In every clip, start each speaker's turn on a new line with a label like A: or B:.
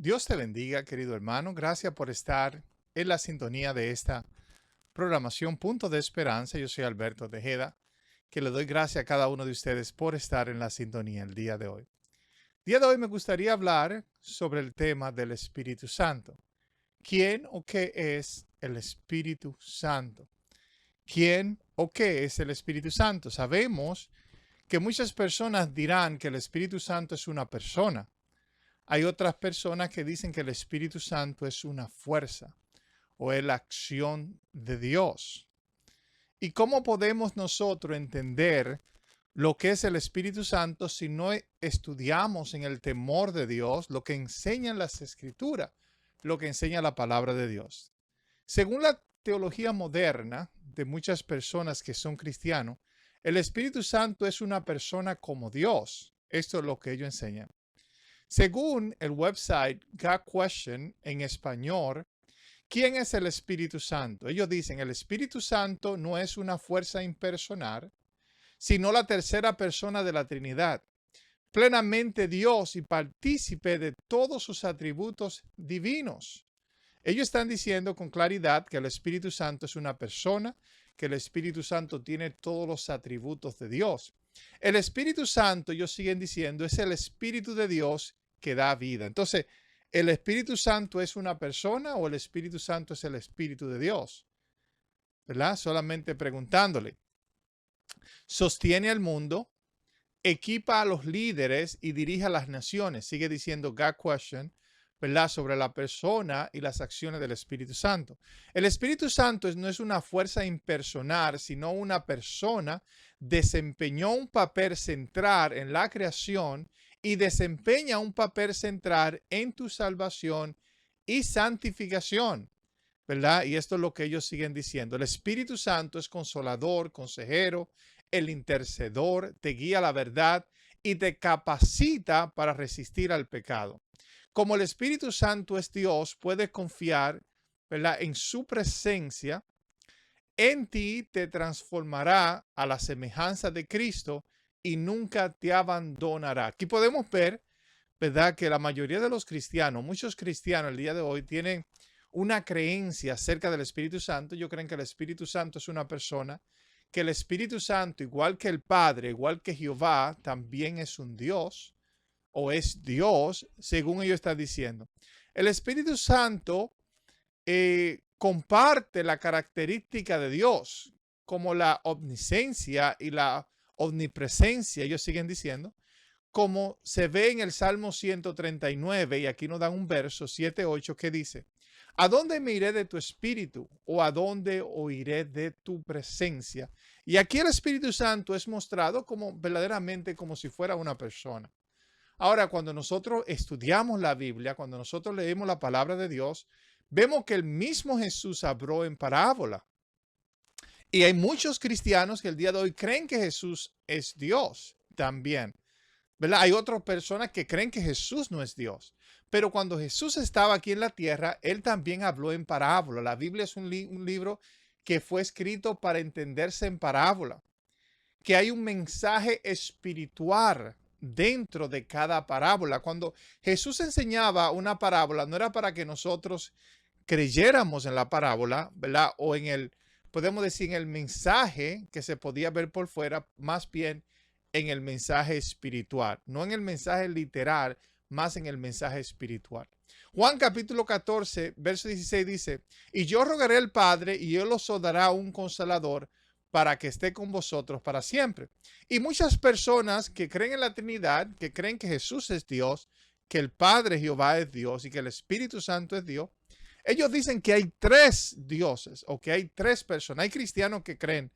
A: Dios te bendiga, querido hermano. Gracias por estar en la sintonía de esta programación Punto de Esperanza. Yo soy Alberto Tejeda, que le doy gracias a cada uno de ustedes por estar en la sintonía el día de hoy. El día de hoy me gustaría hablar sobre el tema del Espíritu Santo. ¿Quién o qué es el Espíritu Santo? ¿Quién o qué es el Espíritu Santo? Sabemos que muchas personas dirán que el Espíritu Santo es una persona. Hay otras personas que dicen que el Espíritu Santo es una fuerza o es la acción de Dios. ¿Y cómo podemos nosotros entender lo que es el Espíritu Santo si no estudiamos en el temor de Dios lo que enseñan las Escrituras, lo que enseña la palabra de Dios? Según la teología moderna de muchas personas que son cristianos, el Espíritu Santo es una persona como Dios. Esto es lo que ellos enseñan. Según el website God Question en español, ¿quién es el Espíritu Santo? Ellos dicen, el Espíritu Santo no es una fuerza impersonal, sino la tercera persona de la Trinidad, plenamente Dios y partícipe de todos sus atributos divinos. Ellos están diciendo con claridad que el Espíritu Santo es una persona, que el Espíritu Santo tiene todos los atributos de Dios. El Espíritu Santo, ellos siguen diciendo, es el Espíritu de Dios que da vida. Entonces, ¿el Espíritu Santo es una persona o el Espíritu Santo es el Espíritu de Dios? ¿Verdad? Solamente preguntándole. Sostiene al mundo, equipa a los líderes y dirige a las naciones. Sigue diciendo God Question, ¿verdad? Sobre la persona y las acciones del Espíritu Santo. El Espíritu Santo no es una fuerza impersonal, sino una persona. Desempeñó un papel central en la creación y desempeña un papel central en tu salvación y santificación, ¿verdad? Y esto es lo que ellos siguen diciendo. El Espíritu Santo es consolador, consejero, el intercedor, te guía a la verdad y te capacita para resistir al pecado. Como el Espíritu Santo es Dios, puedes confiar, ¿verdad?, en su presencia. En ti te transformará a la semejanza de Cristo y nunca te abandonará. Aquí podemos ver, ¿verdad?, que la mayoría de los cristianos, muchos cristianos el día de hoy tienen una creencia acerca del Espíritu Santo. Ellos creen que el Espíritu Santo es una persona, que el Espíritu Santo, igual que el Padre, igual que Jehová, también es un Dios o es Dios, según ellos están diciendo. El Espíritu Santo comparte la característica de Dios, como la omnisciencia y la omnipresencia, ellos siguen diciendo, como se ve en el Salmo 139, y aquí nos dan un verso 7-8 que dice, ¿a dónde me iré de tu espíritu? ¿O a dónde oiré de tu presencia? Y aquí el Espíritu Santo es mostrado como verdaderamente como si fuera una persona. Ahora, cuando nosotros estudiamos la Biblia, cuando nosotros leemos la palabra de Dios, vemos que el mismo Jesús habló en parábola. Y hay muchos cristianos que el día de hoy creen que Jesús es Dios también, ¿verdad? Hay otras personas que creen que Jesús no es Dios. Pero cuando Jesús estaba aquí en la tierra, él también habló en parábola. La Biblia es un libro que fue escrito para entenderse en parábola, que hay un mensaje espiritual dentro de cada parábola. Cuando Jesús enseñaba una parábola, no era para que nosotros creyéramos en la parábola, ¿verdad? O en el, podemos decir, en el mensaje que se podía ver por fuera, más bien en el mensaje espiritual, no en el mensaje literal, más en el mensaje espiritual. Juan capítulo 14, verso 16 dice, y yo rogaré al Padre y él os dará un consolador para que esté con vosotros para siempre. Y muchas personas que creen en la Trinidad, que creen que Jesús es Dios, que el Padre Jehová es Dios y que el Espíritu Santo es Dios, ellos dicen que hay tres dioses o que hay tres personas. Hay cristianos que creen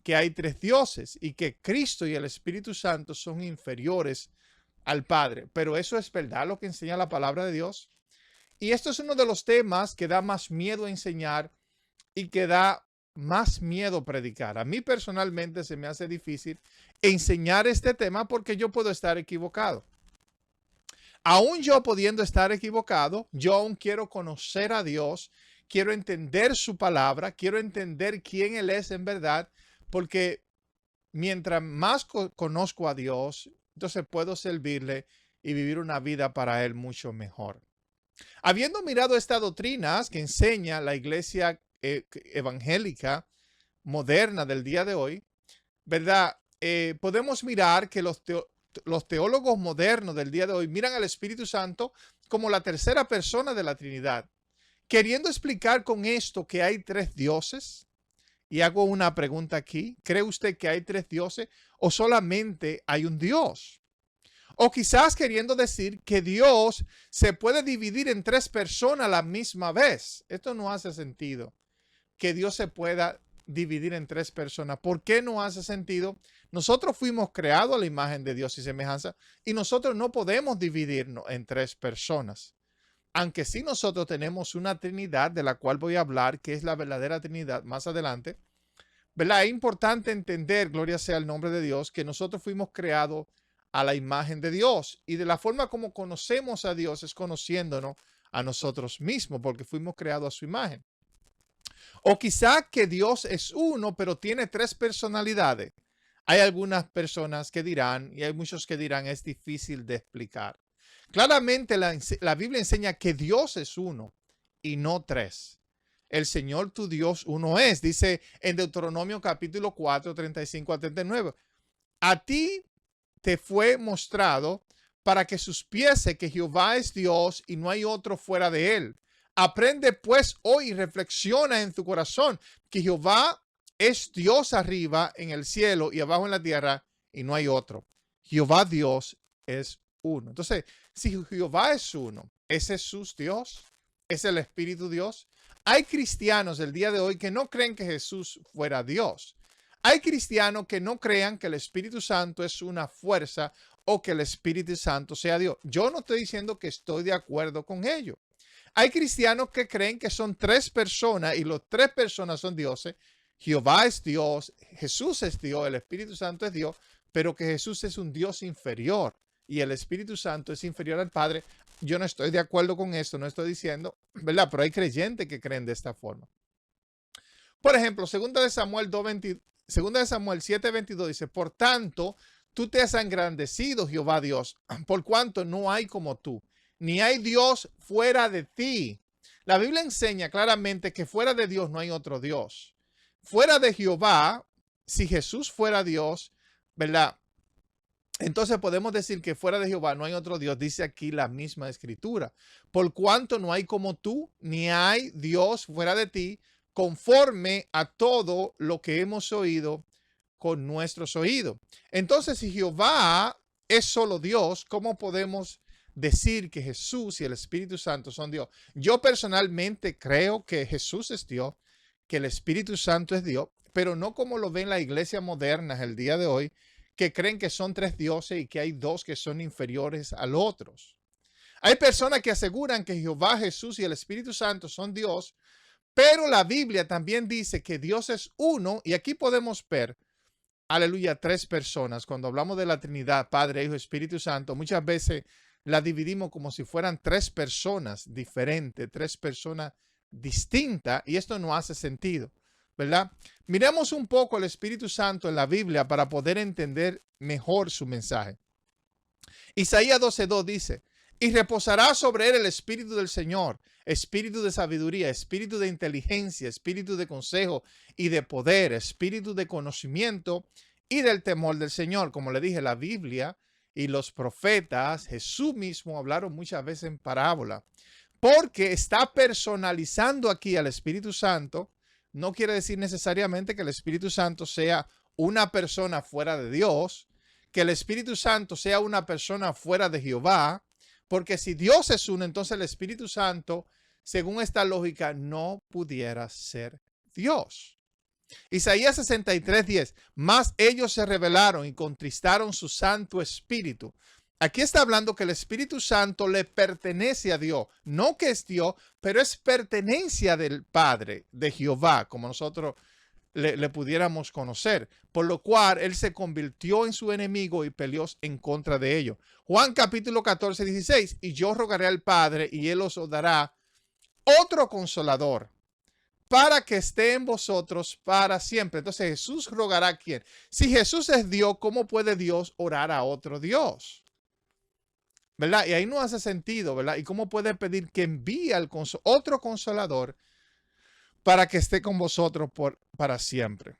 A: que hay tres dioses y que Cristo y el Espíritu Santo son inferiores al Padre. Pero eso es verdad lo que enseña la palabra de Dios. Y esto es uno de los temas que da más miedo enseñar y que da más miedo predicar. A mí personalmente se me hace difícil enseñar este tema porque yo puedo estar equivocado. Aún yo pudiendo estar equivocado, yo aún quiero conocer a Dios, quiero entender su palabra, quiero entender quién Él es en verdad, porque mientras más conozco a Dios, entonces puedo servirle y vivir una vida para Él mucho mejor. Habiendo mirado estas doctrinas que enseña la iglesia evangélica moderna del día de hoy, ¿verdad? Podemos mirar que los teólogos modernos del día de hoy miran al Espíritu Santo como la tercera persona de la Trinidad, queriendo explicar con esto que hay tres dioses. Y hago una pregunta aquí. ¿Cree usted que hay tres dioses o solamente hay un Dios? O quizás queriendo decir que Dios se puede dividir en tres personas a la misma vez. Esto no hace sentido, que Dios se pueda dividir en tres personas. ¿Por qué no hace sentido? Nosotros fuimos creados a la imagen de Dios y semejanza y nosotros no podemos dividirnos en tres personas. Aunque sí nosotros tenemos una Trinidad de la cual voy a hablar, que es la verdadera Trinidad más adelante, ¿verdad? Es importante entender, gloria sea el nombre de Dios, que nosotros fuimos creados a la imagen de Dios y de la forma como conocemos a Dios es conociéndonos a nosotros mismos porque fuimos creados a su imagen. O quizá que Dios es uno, pero tiene tres personalidades. Hay algunas personas que dirán, y hay muchos que dirán, es difícil de explicar. Claramente la Biblia enseña que Dios es uno y no tres. El Señor tu Dios uno es, dice en Deuteronomio capítulo 4, 35 a 39. A ti te fue mostrado para que supiese que Jehová es Dios y no hay otro fuera de él. Aprende pues hoy y reflexiona en tu corazón que Jehová es Dios arriba en el cielo y abajo en la tierra y no hay otro. Jehová Dios es uno. Entonces, si Jehová es uno, ¿es Jesús Dios? ¿Es el Espíritu Dios? Hay cristianos del día de hoy que no creen que Jesús fuera Dios. Hay cristianos que no crean que el Espíritu Santo es una fuerza o que el Espíritu Santo sea Dios. Yo no estoy diciendo que estoy de acuerdo con ello. Hay cristianos que creen que son tres personas y las tres personas son dioses. Jehová es Dios, Jesús es Dios, el Espíritu Santo es Dios, pero que Jesús es un Dios inferior y el Espíritu Santo es inferior al Padre. Yo no estoy de acuerdo con esto, no estoy diciendo, ¿verdad? Pero hay creyentes que creen de esta forma. Por ejemplo, 2 de Samuel 7:22 dice, por tanto, tú te has engrandecido, Jehová Dios, por cuanto no hay como tú, ni hay Dios fuera de ti. La Biblia enseña claramente que fuera de Dios no hay otro Dios. Fuera de Jehová, si Jesús fuera Dios, ¿verdad? Entonces podemos decir que fuera de Jehová no hay otro Dios, dice aquí la misma escritura. Por cuanto no hay como tú, ni hay Dios fuera de ti, conforme a todo lo que hemos oído con nuestros oídos. Entonces, si Jehová es solo Dios, ¿cómo podemos decir que Jesús y el Espíritu Santo son Dios? Yo personalmente creo que Jesús es Dios, que el Espíritu Santo es Dios, pero no como lo ven la iglesia moderna el día de hoy, que creen que son tres dioses y que hay dos que son inferiores a los otros. Hay personas que aseguran que Jehová, Jesús y el Espíritu Santo son Dios, pero la Biblia también dice que Dios es uno y aquí podemos ver, aleluya, tres personas. Cuando hablamos de la Trinidad, Padre, Hijo, Espíritu Santo, muchas veces la dividimos como si fueran tres personas diferentes, tres personas distintas y esto no hace sentido, ¿verdad? Miremos un poco el Espíritu Santo en la Biblia para poder entender mejor su mensaje. Isaías 12:2 dice, y reposará sobre él el Espíritu del Señor, Espíritu de sabiduría, Espíritu de inteligencia, Espíritu de consejo y de poder, Espíritu de conocimiento y del temor del Señor. Como le dije, la Biblia y los profetas, Jesús mismo hablaron muchas veces en parábola, porque está personalizando aquí al Espíritu Santo. No quiere decir necesariamente que el Espíritu Santo sea una persona fuera de Dios, que el Espíritu Santo sea una persona fuera de Jehová, porque si Dios es uno, entonces el Espíritu Santo, según esta lógica, no pudiera ser Dios. Isaías 63:10, mas ellos se rebelaron y contristaron su Santo Espíritu. Aquí está hablando que el Espíritu Santo le pertenece a Dios, no que es Dios, pero es pertenencia del Padre, de Jehová, como nosotros le pudiéramos conocer, por lo cual él se convirtió en su enemigo y peleó en contra de ellos. Juan capítulo 14:16, y yo rogaré al Padre y él os dará otro consolador para que esté en vosotros para siempre. Entonces Jesús rogará a quién. Si Jesús es Dios, ¿cómo puede Dios orar a otro Dios? ¿verdad? Y ahí no hace sentido, ¿verdad? ¿Y cómo puede pedir que envíe al otro consolador para que esté con vosotros para siempre?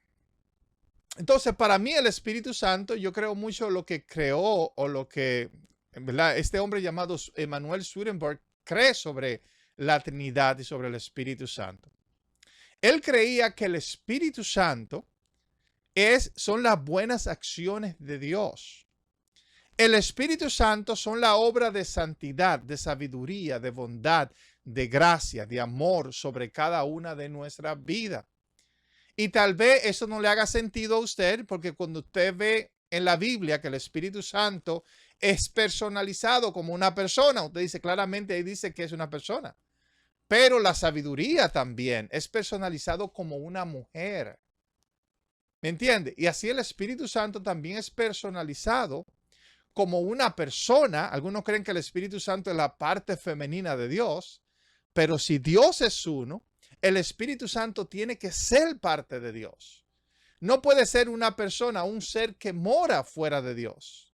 A: Entonces, para mí el Espíritu Santo, yo creo mucho lo que creó o lo que, ¿verdad? Este hombre llamado Emanuel Swedenborg cree sobre la Trinidad y sobre el Espíritu Santo. Él creía que el Espíritu Santo son las buenas acciones de Dios. El Espíritu Santo son la obra de santidad, de sabiduría, de bondad, de gracia, de amor sobre cada una de nuestras vidas. Y tal vez eso no le haga sentido a usted, porque cuando usted ve en la Biblia que el Espíritu Santo es personalizado como una persona, usted dice claramente, ahí dice que es una persona. Pero la sabiduría también es personalizado como una mujer. ¿Me entiende? Y así el Espíritu Santo también es personalizado como una persona. Algunos creen que el Espíritu Santo es la parte femenina de Dios, pero si Dios es uno, el Espíritu Santo tiene que ser parte de Dios. No puede ser una persona, un ser que mora fuera de Dios.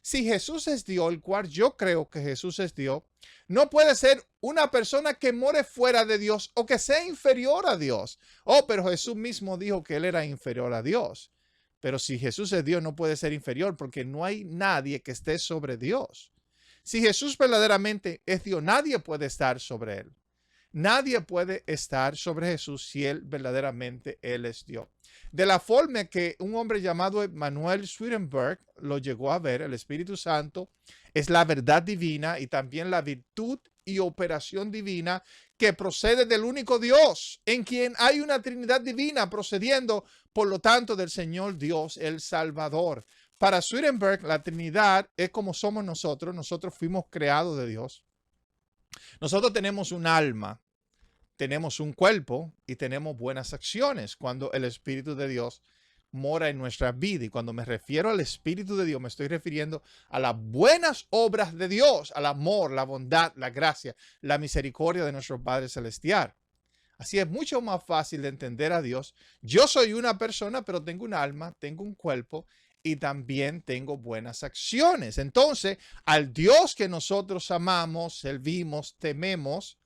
A: Si Jesús es Dios, el cual yo creo que Jesús es Dios, no puede ser una persona que more fuera de Dios o que sea inferior a Dios. Oh, pero Jesús mismo dijo que él era inferior a Dios. Pero si Jesús es Dios, no puede ser inferior porque no hay nadie que esté sobre Dios. Si Jesús verdaderamente es Dios, nadie puede estar sobre él. Nadie puede estar sobre Jesús si él verdaderamente él es Dios. De la forma que un hombre llamado Emanuel Swedenborg lo llegó a ver, el Espíritu Santo es la verdad divina y también la virtud y operación divina que procede del único Dios, en quien hay una Trinidad divina procediendo, por lo tanto, del Señor Dios, el Salvador. Para Swedenborg, la Trinidad es como somos nosotros. Nosotros fuimos creados de Dios. Nosotros tenemos un alma, tenemos un cuerpo y tenemos buenas acciones cuando el Espíritu de Dios mora en nuestra vida. Y cuando me refiero al Espíritu de Dios, me estoy refiriendo a las buenas obras de Dios, al amor, la bondad, la gracia, la misericordia de nuestro Padre Celestial. Así es mucho más fácil de entender a Dios. Yo soy una persona, pero tengo un alma, tengo un cuerpo y también tengo buenas acciones. Entonces, al Dios que nosotros amamos, servimos, tememos,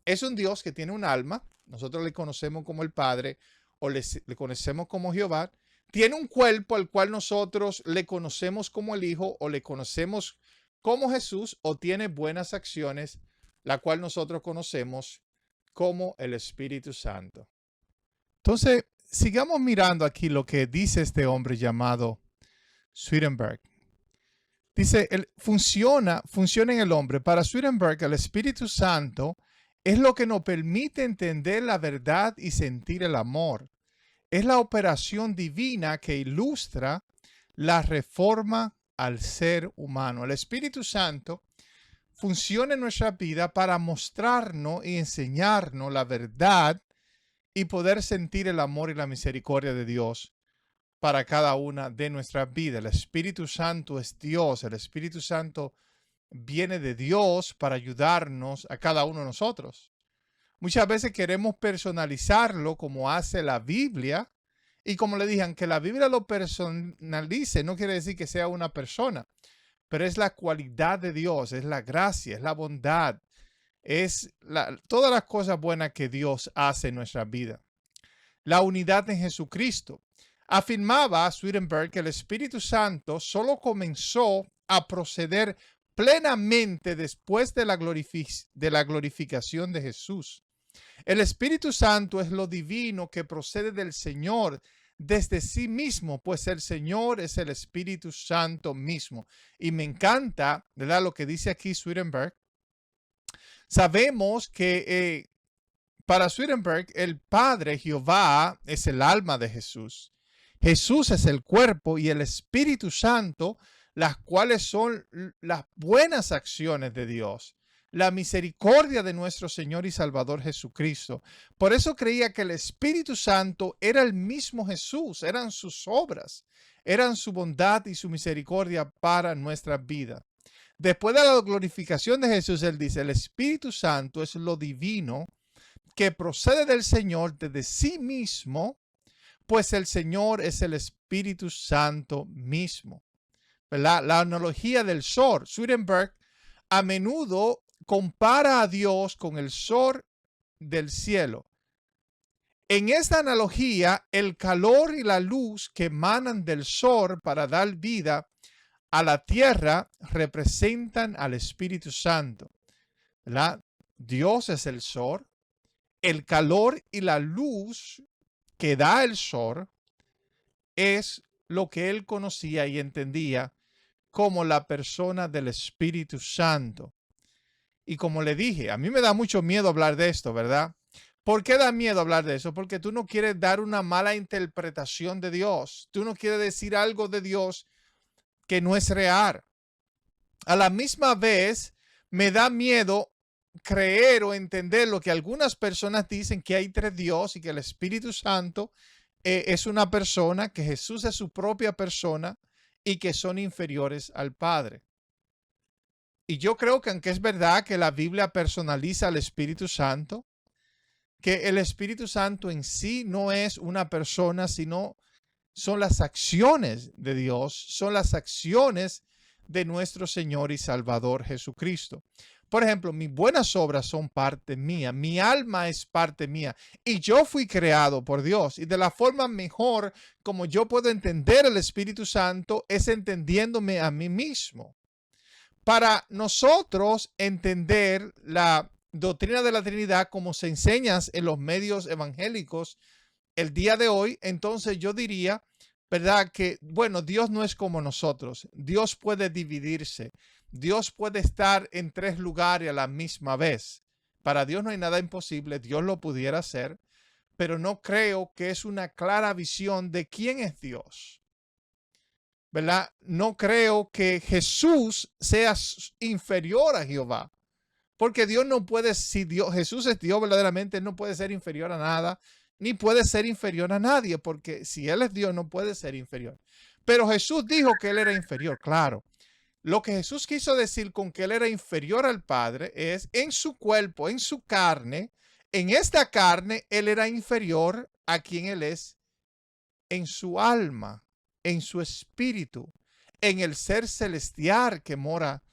A: es un Dios que tiene un alma. Nosotros le conocemos como el Padre o le conocemos como Jehová. Tiene un cuerpo al cual nosotros le conocemos como el Hijo o le conocemos como Jesús, o tiene buenas acciones, la cual nosotros conocemos como el Espíritu Santo. Entonces, sigamos mirando aquí lo que dice este hombre llamado Swedenborg. Dice, funciona en el hombre. Para Swedenborg, el Espíritu Santo es lo que nos permite entender la verdad y sentir el amor. Es la operación divina que ilustra la reforma al ser humano. El Espíritu Santo funciona en nuestra vida para mostrarnos y enseñarnos la verdad y poder sentir el amor y la misericordia de Dios para cada una de nuestras vidas. El Espíritu Santo es Dios. El Espíritu Santo viene de Dios para ayudarnos a cada uno de nosotros. Muchas veces queremos personalizarlo como hace la Biblia. Y como le dije, aunque la Biblia lo personalice, no quiere decir que sea una persona. Pero es la cualidad de Dios, es la gracia, es la bondad, es todas las cosas buenas que Dios hace en nuestra vida. La unidad en Jesucristo. Afirmaba Swedenborg que el Espíritu Santo solo comenzó a proceder plenamente después de la glorificación de Jesús. El Espíritu Santo es lo divino que procede del Señor desde sí mismo, pues el Señor es el Espíritu Santo mismo. Y me encanta, ¿verdad?, lo que dice aquí Swedenborg. Sabemos que para Swedenborg el Padre, Jehová, es el alma de Jesús. Jesús es el cuerpo y el Espíritu Santo, las cuales son las buenas acciones de Dios, la misericordia de nuestro Señor y Salvador Jesucristo. Por eso creía que el Espíritu Santo era el mismo Jesús, eran sus obras, eran su bondad y su misericordia para nuestra vida. Después de la glorificación de Jesús, él dice, el Espíritu Santo es lo divino que procede del Señor desde sí mismo, pues el Señor es el Espíritu Santo mismo. ¿Verdad? La analogía del sol. Swedenborg a menudo compara a Dios con el sol del cielo. En esta analogía, el calor y la luz que emanan del sol para dar vida a la tierra representan al Espíritu Santo, ¿verdad? Dios es el sol, el calor y la luz que da el sol es lo que él conocía y entendía como la persona del Espíritu Santo. Y como le dije, a mí me da mucho miedo hablar de esto, ¿verdad? ¿Por qué da miedo hablar de eso? Porque tú no quieres dar una mala interpretación de Dios. Tú no quieres decir algo de Dios que no es real. A la misma vez, me da miedo creer o entender lo que algunas personas dicen, que hay tres dioses y que el Espíritu Santo es una persona, que Jesús es su propia persona y que son inferiores al Padre. Y yo creo que aunque es verdad que la Biblia personaliza al Espíritu Santo, que el Espíritu Santo en sí no es una persona, sino son las acciones de Dios, son las acciones de nuestro Señor y Salvador Jesucristo. Por ejemplo, mis buenas obras son parte mía, mi alma es parte mía y yo fui creado por Dios. Y de la forma mejor como yo puedo entender el Espíritu Santo es entendiéndome a mí mismo. Para nosotros entender la doctrina de la Trinidad como se enseña en los medios evangélicos el día de hoy, entonces yo diría, ¿verdad? Que, bueno, Dios no es como nosotros. Dios puede dividirse. Dios puede estar en tres lugares a la misma vez. Para Dios no hay nada imposible. Dios lo pudiera hacer, pero no creo que es una clara visión de quién es Dios, ¿verdad? No creo que Jesús sea inferior a Jehová, porque Dios no puede, si Dios, Jesús es Dios verdaderamente, Él no puede ser inferior a nada, ni puede ser inferior a nadie, porque si Él es Dios, no puede ser inferior. Pero Jesús dijo que Él era inferior, claro. Lo que Jesús quiso decir con que Él era inferior al Padre es en su cuerpo, en su carne, en esta carne, Él era inferior a quien Él es en su alma, en su espíritu, en el ser celestial que mora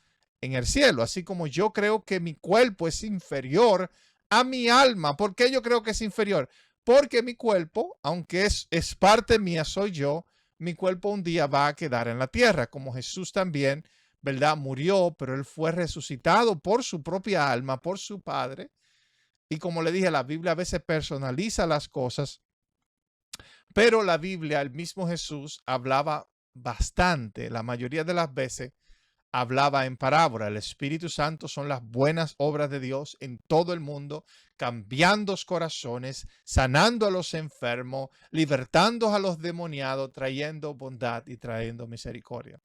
A: en el cielo. Así como yo creo que mi cuerpo es inferior a mi alma. ¿Por qué yo creo que es inferior? Porque mi cuerpo, aunque es parte mía, soy yo, mi cuerpo un día va a quedar en la tierra, como Jesús también, ¿verdad? Murió, pero Él fue resucitado por su propia alma, por su Padre. Y como le dije, la Biblia a veces personaliza las cosas, pero la Biblia, el mismo Jesús, hablaba bastante, la mayoría de las veces, hablaba en parábola. El Espíritu Santo son las buenas obras de Dios en todo el mundo, cambiando los corazones, sanando a los enfermos, libertando a los demoniados, trayendo bondad y trayendo misericordia.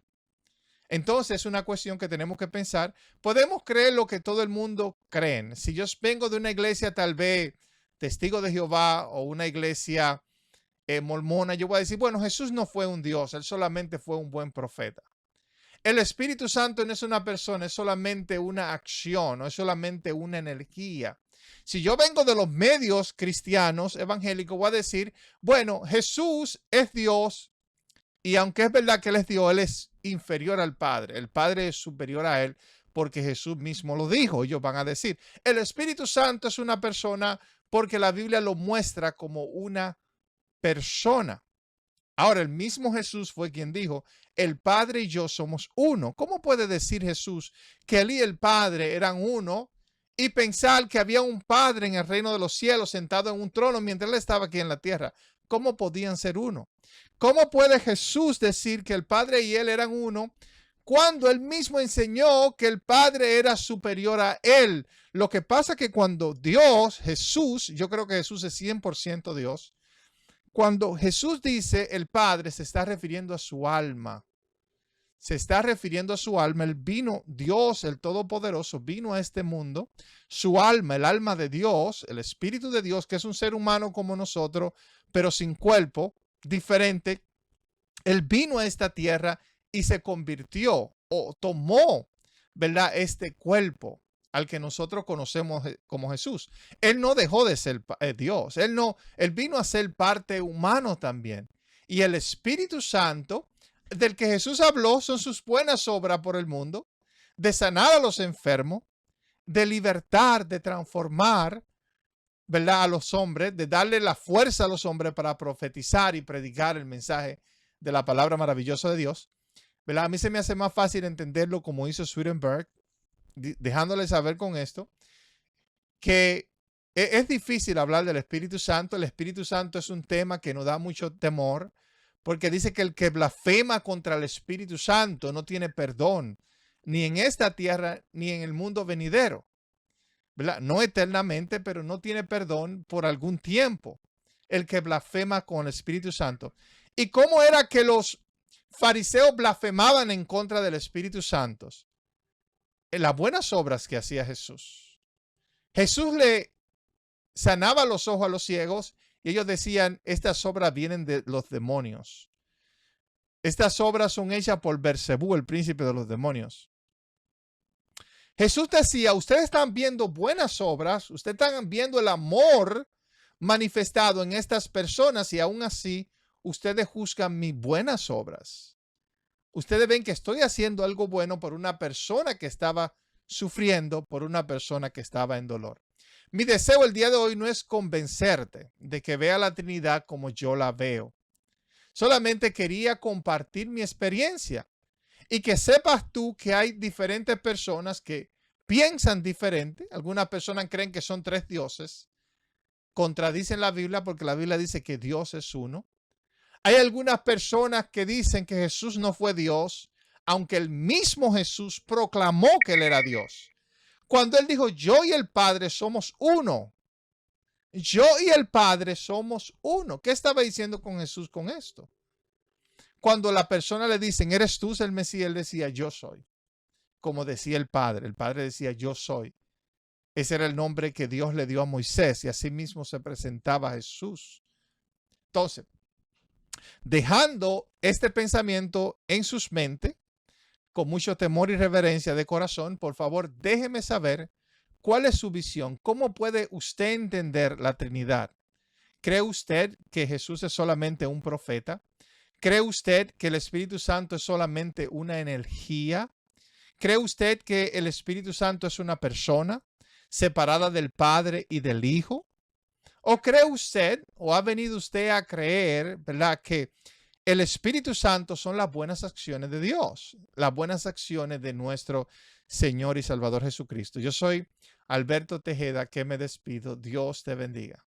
A: Entonces es una cuestión que tenemos que pensar. Podemos creer lo que todo el mundo cree. Si yo vengo de una iglesia tal vez Testigo de Jehová o una iglesia mormona, yo voy a decir, bueno, Jesús no fue un Dios, Él solamente fue un buen profeta. El Espíritu Santo no es una persona, es solamente una acción, no es solamente una energía. Si yo vengo de los medios cristianos evangélicos, voy a decir, bueno, Jesús es Dios y aunque es verdad que Él es Dios, Él es inferior al Padre. El Padre es superior a Él porque Jesús mismo lo dijo. Ellos van a decir, el Espíritu Santo es una persona porque la Biblia lo muestra como una persona. Ahora, el mismo Jesús fue quien dijo, el Padre y yo somos uno. ¿Cómo puede decir Jesús que Él y el Padre eran uno y pensar que había un Padre en el reino de los cielos sentado en un trono mientras Él estaba aquí en la tierra? ¿Cómo podían ser uno? ¿Cómo puede Jesús decir que el Padre y Él eran uno cuando Él mismo enseñó que el Padre era superior a Él? Lo que pasa es que cuando Dios, Jesús, yo creo que Jesús es 100% Dios, cuando Jesús dice el Padre, se está refiriendo a su alma. Se está refiriendo a su alma. Él vino, Dios, el Todopoderoso, vino a este mundo. Su alma, el alma de Dios, el Espíritu de Dios, que es un ser humano como nosotros, pero sin cuerpo, diferente. Él vino a esta tierra y se convirtió o tomó, ¿verdad? Este cuerpo al que nosotros conocemos como Jesús. Él no dejó de ser Dios. Él vino a ser parte humano también. Y el Espíritu Santo del que Jesús habló son sus buenas obras por el mundo, de sanar a los enfermos, de libertar, de transformar, ¿verdad?, a los hombres, de darle la fuerza a los hombres para profetizar y predicar el mensaje de la palabra maravillosa de Dios, ¿verdad? A mí se me hace más fácil entenderlo como hizo Swedenborg, dejándole saber con esto que es difícil hablar del Espíritu Santo. El Espíritu Santo es un tema que nos da mucho temor, porque dice que el que blasfema contra el Espíritu Santo no tiene perdón, ni en esta tierra, ni en el mundo venidero, ¿verdad? No eternamente, pero no tiene perdón por algún tiempo, el que blasfema con el Espíritu Santo. ¿Y cómo era que los fariseos blasfemaban en contra del Espíritu Santo? En las buenas obras que hacía Jesús. Jesús le sanaba los ojos a los ciegos y ellos decían, estas obras vienen de los demonios. Estas obras son hechas por Beelzebú, el príncipe de los demonios. Jesús decía, ustedes están viendo buenas obras, ustedes están viendo el amor manifestado en estas personas y aún así ustedes juzgan mis buenas obras. Ustedes ven que estoy haciendo algo bueno por una persona que estaba sufriendo, por una persona que estaba en dolor. Mi deseo el día de hoy no es convencerte de que vea la Trinidad como yo la veo. Solamente quería compartir mi experiencia y que sepas tú que hay diferentes personas que piensan diferente. Algunas personas creen que son tres dioses. Contradicen la Biblia porque la Biblia dice que Dios es uno. Hay algunas personas que dicen que Jesús no fue Dios, aunque el mismo Jesús proclamó que él era Dios. Cuando él dijo, yo y el Padre somos uno. Yo y el Padre somos uno. ¿Qué estaba diciendo con Jesús con esto? Cuando la persona le dicen, ¿eres tú el Mesías? Él decía, yo soy. Como decía el Padre decía, yo soy. Ese era el nombre que Dios le dio a Moisés y así mismo se presentaba Jesús. Entonces, dejando este pensamiento en sus mentes, con mucho temor y reverencia de corazón, por favor, déjeme saber cuál es su visión. ¿Cómo puede usted entender la Trinidad? ¿Cree usted que Jesús es solamente un profeta? ¿Cree usted que el Espíritu Santo es solamente una energía? ¿Cree usted que el Espíritu Santo es una persona separada del Padre y del Hijo? ¿O cree usted, o ha venido usted a creer, ¿verdad?, que el Espíritu Santo son las buenas acciones de Dios, las buenas acciones de nuestro Señor y Salvador Jesucristo? Yo soy Alberto Tejeda, que me despido. Dios te bendiga.